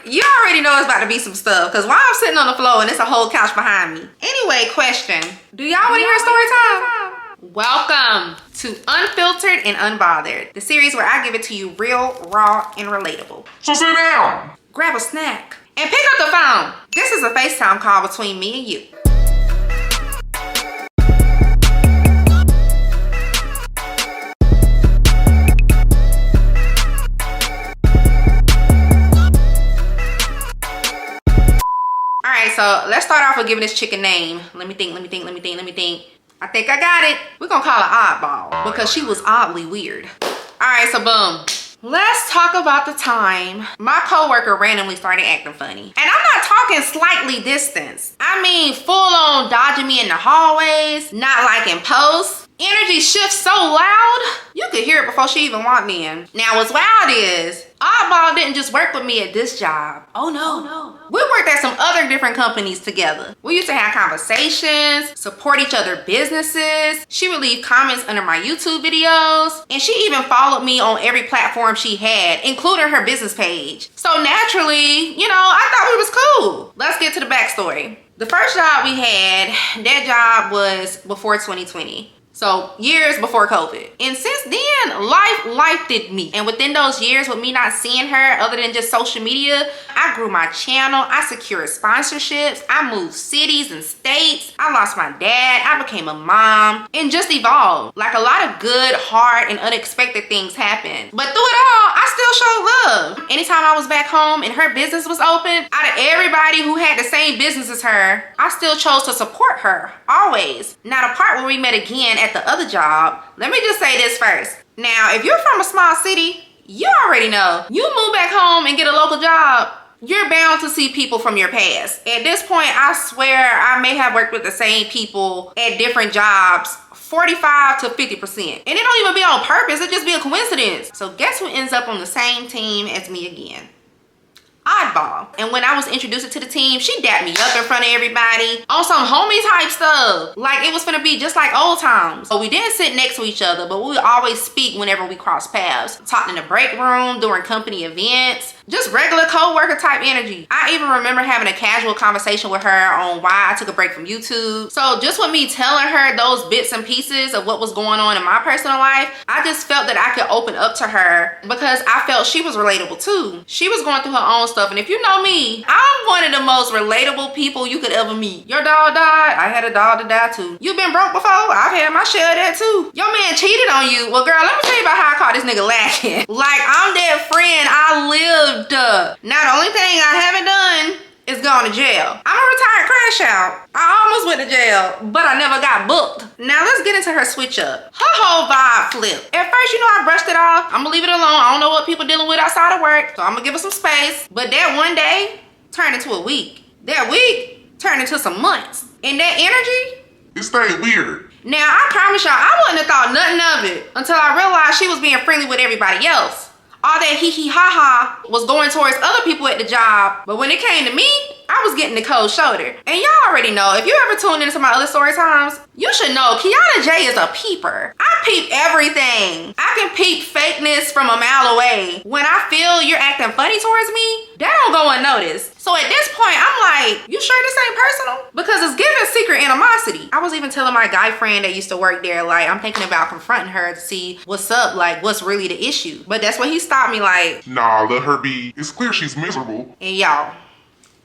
You already know it's about to be some stuff, because while I'm sitting on the floor and it's a whole couch behind me. Anyway, question. Do y'all want to hear story time? Welcome to Unfiltered and Unbothered, the series where I give it to you real, raw, and relatable. So sit down. Grab a snack and pick up the phone. This is a FaceTime call between me and you. Alright, so let's start off with giving this chick a name. Let me think. I think I got it. We're gonna call her Oddball because she was oddly weird. Alright, so boom. Let's talk about the time my coworker randomly started acting funny. And I'm not talking slightly distance. I mean full on dodging me in the hallways, not liking posts. Energy shifts so loud, you could hear it before she even walked in. Now what's wild is, Oddball didn't just work with me at this job. Oh no. We worked at some other different companies together. We used to have conversations, support each other's businesses. She would leave comments under my YouTube videos. And she even followed me on every platform she had, including her business page. So naturally, I thought we was cool. Let's get to the backstory. The first job we had, that job was before 2020. So years before COVID. And since then, life did me. And within those years with me not seeing her other than just social media, I grew my channel, I secured sponsorships, I moved cities and states, I lost my dad, I became a mom, and just evolved. Like a lot of good, hard, and unexpected things happened. But through it all, I still showed love. Anytime I was back home and her business was open, out of everybody who had the same business as her, I still chose to support her, always. Now the part where we met again at the other job, let me just say this first. Now, if you're from a small city, you already know. You move back home and get a local job, you're bound to see people from your past. At this point, I swear I may have worked with the same people at different jobs 45 to 50%. And it don't even be on purpose, it just be a coincidence. So guess who ends up on the same team as me again? Oddball. And when I was introduced to the team, she dapped me up in front of everybody on some homie type stuff. Like it was gonna be just like old times. So we didn't sit next to each other, but we would always speak whenever we crossed paths. Talked in the break room, during company events, just regular co-worker type energy. I even remember having a casual conversation with her on why I took a break from YouTube. So just with me telling her those bits and pieces of what was going on in my personal life, I just felt that I could open up to her because I felt she was relatable too. She was going through her own stuff. And if you know me, I'm one of the most relatable people you could ever meet. Your dog died, I had a dog to die too. You been broke before? I've had my share of that too. Your man cheated on you. Well girl, let me tell you about how I caught this nigga lacking. Like I'm that friend I lived. Now the only thing I haven't done is gone to jail. I'm a retired crash out. I almost went to jail, but I never got booked. Now let's get into her switch up. Her whole vibe flipped. At first, I brushed it off. I'm gonna leave it alone. I don't know what people dealing with outside of work, so I'm gonna give her some space. But that one day turned into a week. That week turned into some months. And that energy, It stayed weird. Now I promise y'all, I wouldn't have thought nothing of it until I realized she was being friendly with everybody else. All that hee ha ha was going towards other people at the job, but when it came to me, I was getting the cold shoulder. And y'all already know, if you ever tuned into my other story times, you should know Keonna Jae is a peeper. I peep everything. I can peep fakeness from a mile away. When I feel you're acting funny towards me, that don't go unnoticed. So at this point, I'm like, you sure this ain't personal? Because it's giving secret animosity. I was even telling my guy friend that used to work there, like, I'm thinking about confronting her to see what's up, like, what's really the issue. But that's when he stopped me like, nah, let her be. It's clear she's miserable. And y'all,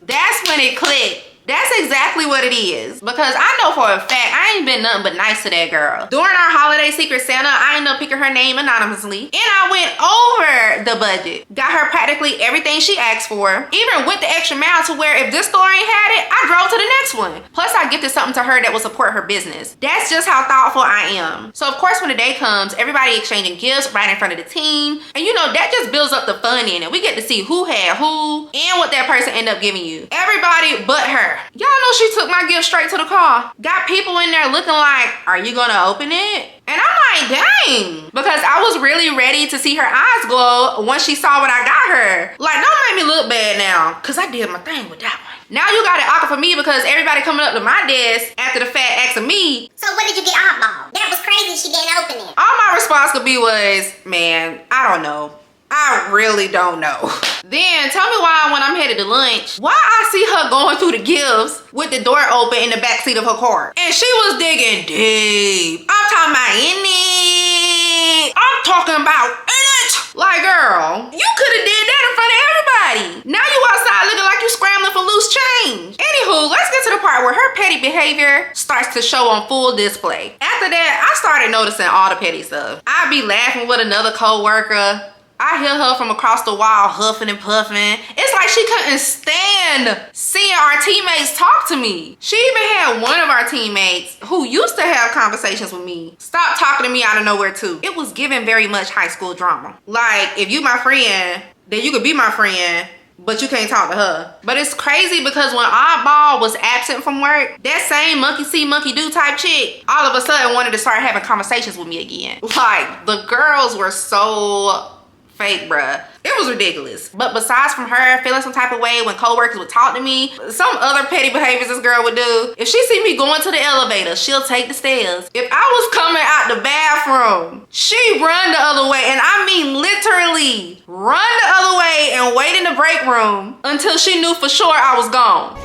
that's when it clicked. That's exactly what it is. Because I know for a fact, I ain't been nothing but nice to that girl. During our holiday Secret Santa, I ended up picking her name anonymously. And I went over the budget. Got her practically everything she asked for. Even went the extra mile to where if this store ain't had it, I drove to the next one. Plus, I gifted something to her that will support her business. That's just how thoughtful I am. So, of course, when the day comes, everybody exchanging gifts right in front of the team. And that just builds up the fun in it. We get to see who had who and what that person ended up giving you. Everybody but her. Y'all know she took my gift straight to the car. Got people in there looking like, are you gonna open it? And I'm like, dang. Because I was really ready to see her eyes glow once she saw what I got her. Like, don't make me look bad now, because I did my thing with that one. Now you got it awkward for me because everybody coming up to my desk after the fact asking me, so what did you get Oddball? That was crazy she didn't open it. All my response could be was, man, I don't know. I really don't know. Then tell me why when I'm headed to lunch, why I see her going through the gifts with the door open in the backseat of her car. And she was digging deep. I'm talking about in it. I'm talking about in it. Like, girl, you could have did that in front of everybody. Now you outside looking like you scrambling for loose change. Anywho, let's get to the part where her petty behavior starts to show on full display. After that, I started noticing all the petty stuff. I'd be laughing with another coworker. I hear her from across the wall huffing and puffing. It's like she couldn't stand seeing our teammates talk to me. She even had one of our teammates who used to have conversations with me stop talking to me out of nowhere too. It was giving very much high school drama. Like, if you my friend, then you could be my friend, but you can't talk to her. But it's crazy because when Oddball was absent from work, that same monkey see, monkey do type chick all of a sudden wanted to start having conversations with me again. Like, the girls were so fake, bruh. It was ridiculous. But besides from her feeling some type of way when coworkers would talk to me, some other petty behaviors this girl would do. If she see me going to the elevator, she'll take the stairs. If I was coming out the bathroom, she run the other way. And I mean literally run the other way and wait in the break room until she knew for sure I was gone.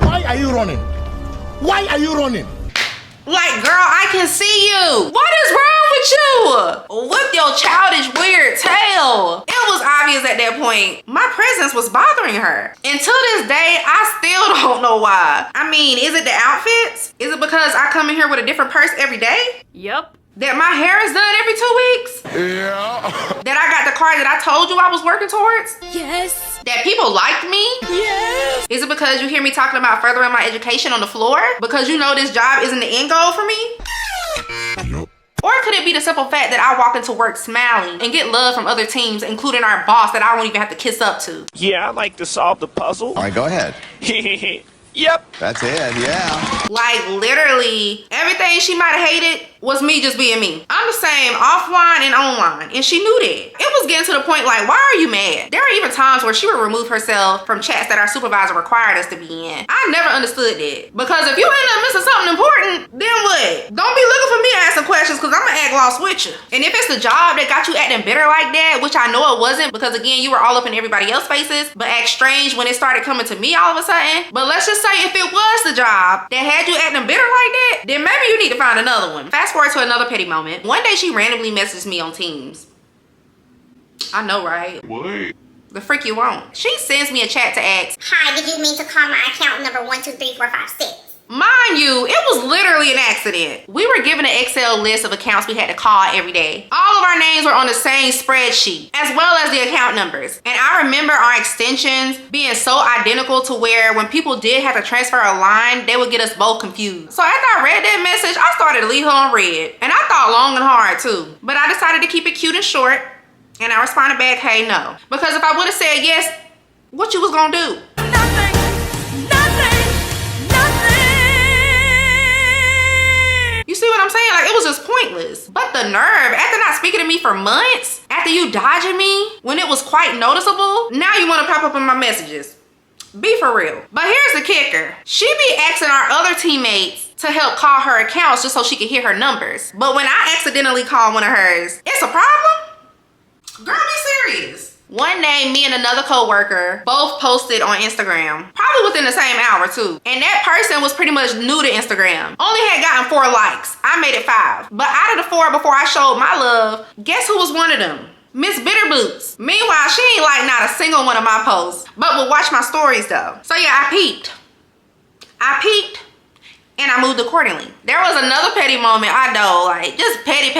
Why are you running? Why are you running? Like, girl, I can see you. What is wrong with you? With your childish, weird tail. It was obvious at that point my presence was bothering her. And to this day, I still don't know why. I mean, is it the outfits? Is it because I come in here with a different purse every day? Yep. That my hair is done every 2 weeks? Yeah. That I got the car that I told you I was working towards? Yes. That people liked me? Yes. Is it because you hear me talking about furthering my education on the floor? Because you know this job isn't the end goal for me? Yep. Or could it be the simple fact that I walk into work smiling and get love from other teams, including our boss that I won't even have to kiss up to? Yeah, I'd like to solve the puzzle. All right, go ahead. Yep. That's it, yeah. Like, literally, everything she might have hated was me just being me. I'm the same offline and online, and she knew that. It was getting to the point like, why are you mad? There are even times where she would remove herself from chats that our supervisor required us to be in. I never understood that. Because if you end up missing something important, then what? Don't be looking for me asking questions, because I'm gonna act lost with you. And if it's the job that got you acting bitter like that, which I know it wasn't, because again, you were all up in everybody else's faces, but act strange when it started coming to me all of a sudden. But let's just say if it was the job that had you acting bitter like that, then maybe you need to find another one. Fast forward to another petty moment. One day she randomly messaged me on Teams. I know, right? What? The freak you want. She sends me a chat to ask, Hi, did you mean to call my account number 123456? mind you, it was literally an accident. We were given an Excel list of accounts we had to call every day. All of our names were on the same spreadsheet, as well as the account numbers. And I remember our extensions being so identical to where when people did have to transfer a line, they would get us both confused. So after I read that message, I started to leave her on red. And I thought long and hard too. But I decided to keep it cute and short. And I responded back, hey, no. Because if I would have said yes, what you was gonna do? You see what I'm saying? Like, it was just pointless. But the nerve, after not speaking to me for months, after you dodging me when it was quite noticeable, now you want to pop up in my messages. Be for real. But here's the kicker. She be asking our other teammates to help call her accounts just so she can hear her numbers. But when I accidentally call one of hers, it's a problem? Girl, be serious. One day, me and another coworker both posted on Instagram, probably within the same hour too. And that person was pretty much new to Instagram. Only had gotten 4 likes. I made it 5. But out of the 4 before I showed my love, guess who was one of them? Miss Bitterboots. Meanwhile, she ain't like not a single one of my posts, but would watch my stories though. So yeah, I peeped. And I moved accordingly. There was another petty moment, I know, like just petty.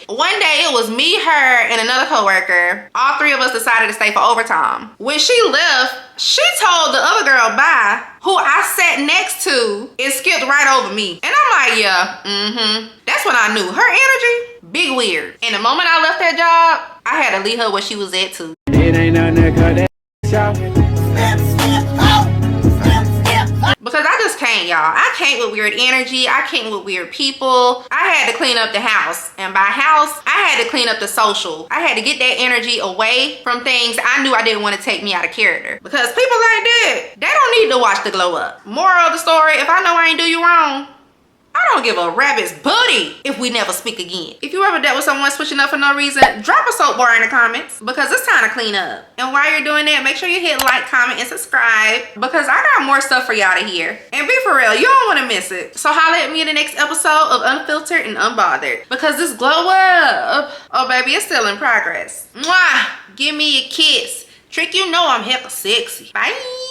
One day it was me, her, and another coworker. All 3 of us decided to stay for overtime. When she left, she told the other girl bye, who I sat next to and skipped right over me. And I'm like, yeah, That's when I knew her energy, big weird. And the moment I left that job, I had to leave her where she was at too. It ain't nothing to cut that out. Because I just can't, y'all. I can't with weird energy. I can't with weird people. I had to clean up the house. And by house, I had to clean up the social. I had to get that energy away from things I knew I didn't want to take me out of character. Because people like that, they don't need to watch the glow up. Moral of the story, if I know I ain't do you wrong, I don't give a rabbit's booty if we never speak again. If you ever dealt with someone switching up for no reason, drop a soap bar in the comments because it's time to clean up. And while you're doing that, make sure you hit like, comment, and subscribe because I got more stuff for y'all to hear. And be for real, you don't want to miss it. So holla at me in the next episode of Unfiltered and Unbothered because this glow up, oh baby, it's still in progress. Mwah! Give me a kiss. Trick, you know I'm hella sexy. Bye.